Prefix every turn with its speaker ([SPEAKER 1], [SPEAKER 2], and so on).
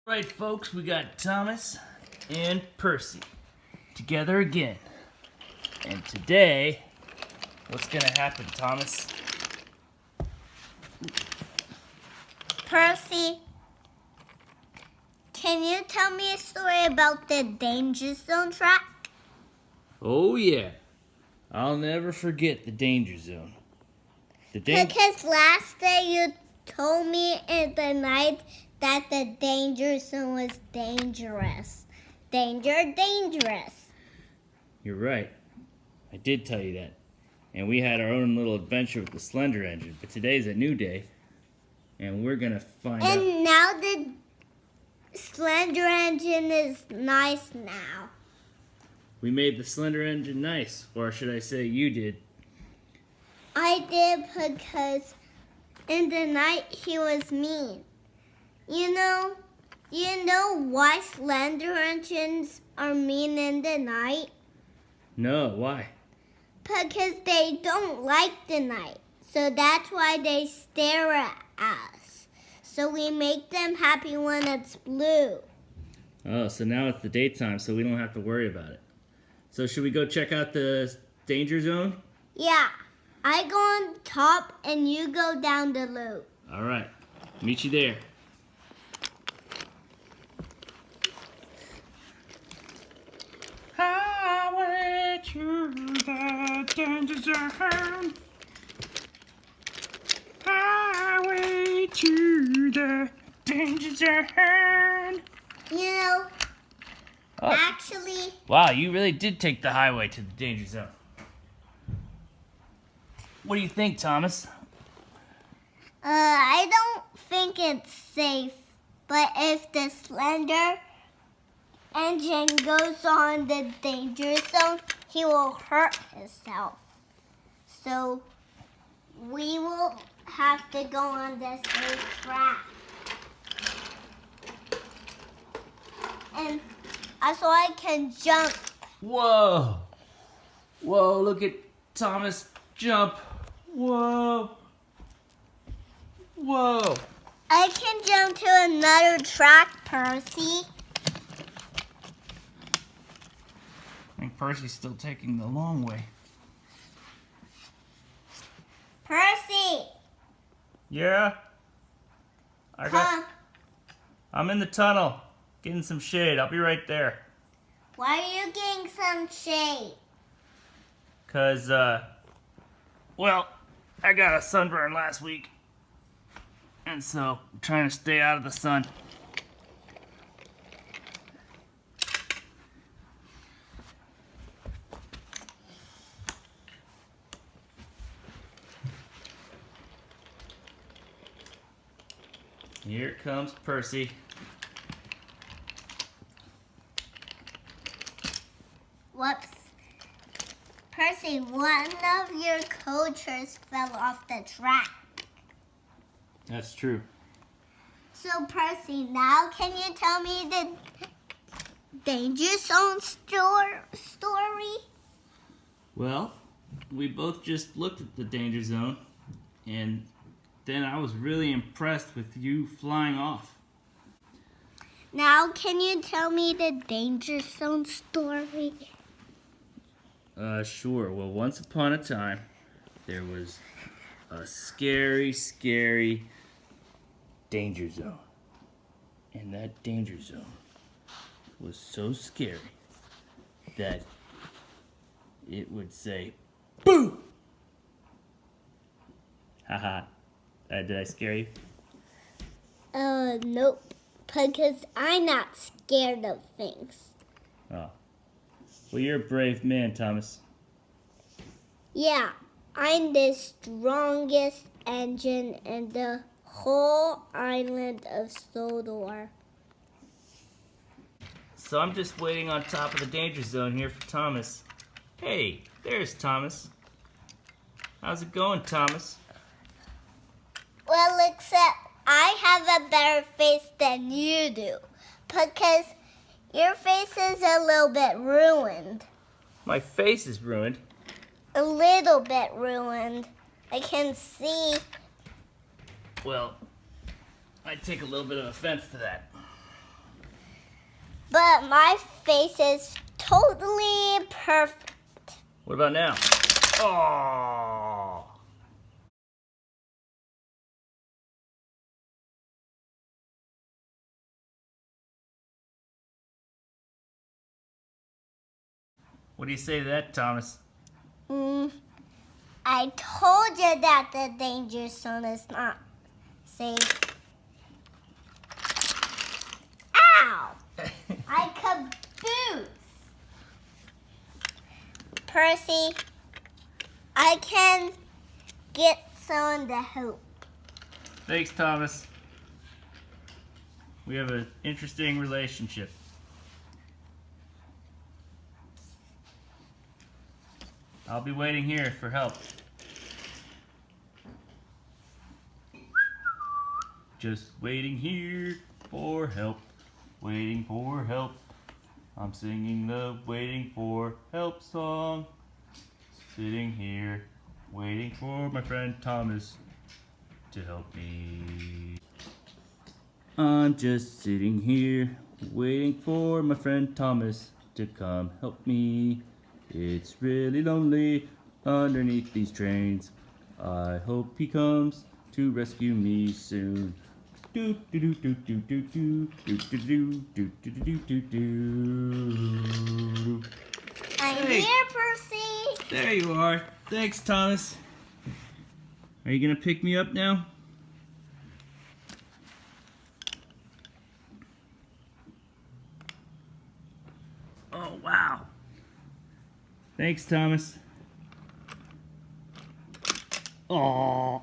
[SPEAKER 1] Right, folks, we got Thomas and Percy together again. And today, what's gonna happen, Thomas?
[SPEAKER 2] Percy, can you tell me a story about the Danger Zone track?
[SPEAKER 1] Oh yeah, I'll never forget the danger zone.
[SPEAKER 2] Because last day you told me in the night that the danger zone was dangerous. Dangerous.
[SPEAKER 1] You're right. I did tell you that. And we had our own little adventure with the Slender engine. But today's a new day. And we're going to find out.
[SPEAKER 2] And now the Slender engine is nice now.
[SPEAKER 1] We made the Slender engine nice. Or should I say you did.
[SPEAKER 2] I did because in the night he was mean. You know why Slender engines are mean in the night?
[SPEAKER 1] No, why?
[SPEAKER 2] Because they don't like the night. So that's why they stare at us. So we make them happy when it's blue.
[SPEAKER 1] Oh, so now it's the daytime, so we don't have to worry about it. So should we go check out the danger zone?
[SPEAKER 2] Yeah. I go on top and you go down the loop.
[SPEAKER 1] All right. Meet you there. Highway to the danger zone. Highway to the danger zone.
[SPEAKER 2] Actually...
[SPEAKER 1] Wow, you really did take the highway to the danger zone. What do you think, Thomas?
[SPEAKER 2] I don't think it's safe. But if the Slender engine goes on the danger zone, he will hurt himself. So we will have to go on the safe track. And so I can jump.
[SPEAKER 1] Whoa! Whoa, look at Thomas jump. Whoa! Whoa!
[SPEAKER 2] I can jump to another track, Percy.
[SPEAKER 1] I think Percy's still taking the long way.
[SPEAKER 2] Percy!
[SPEAKER 1] Yeah? I'm in the tunnel, getting some shade. I'll be right there.
[SPEAKER 2] Why are you getting some shade?
[SPEAKER 1] 'Cause, well, I got a sunburn last week. And so, I'm trying to stay out of the sun. Here comes Percy.
[SPEAKER 2] Whoops. Percy, one of your coasters fell off the track.
[SPEAKER 1] That's true.
[SPEAKER 2] So, Percy, now can you tell me the danger zone story?
[SPEAKER 1] Well, we both just looked at the danger zone, and then I was really impressed with you flying off.
[SPEAKER 2] Now, can you tell me the danger zone story?
[SPEAKER 1] Sure. Well, once upon a time, there was a scary, scary danger zone. And that danger zone was so scary that it would say, "Boo!" Haha. Did I scare you?
[SPEAKER 2] Nope. Because I'm not scared of things.
[SPEAKER 1] Oh. Well, you're a brave man, Thomas.
[SPEAKER 2] Yeah, I'm the strongest engine in the whole island of Sodor.
[SPEAKER 1] So I'm just waiting on top of the danger zone here for Thomas. Hey, there's Thomas. How's it going, Thomas?
[SPEAKER 2] Well, except I have a better face than you do. Because your face is a little bit ruined.
[SPEAKER 1] My face is ruined.
[SPEAKER 2] A little bit ruined. I can see.
[SPEAKER 1] Well, I take a little bit of offense to that.
[SPEAKER 2] but my face is totally perfect.
[SPEAKER 1] What about now? Oh. What do you say to that, Thomas?
[SPEAKER 2] I told you that the danger zone is not safe. Ow! I caboose. Percy, I can get someone to help.
[SPEAKER 1] Thanks, Thomas. We have an interesting relationship. I'll be waiting here for help. Just waiting here for help. Waiting for help. I'm singing the waiting for help song. Sitting here, waiting for my friend Thomas to help me. I'm just sitting here, waiting for my friend Thomas to come help me. It's really lonely underneath these trains. I hope he comes to rescue me soon. Do do do do do do do do do do do do do do do.
[SPEAKER 2] I'm
[SPEAKER 1] Hey.
[SPEAKER 2] here, Percy.
[SPEAKER 1] There you are. Thanks, Thomas. Are you gonna pick me up now? Oh, wow. Thanks, Thomas. Aww.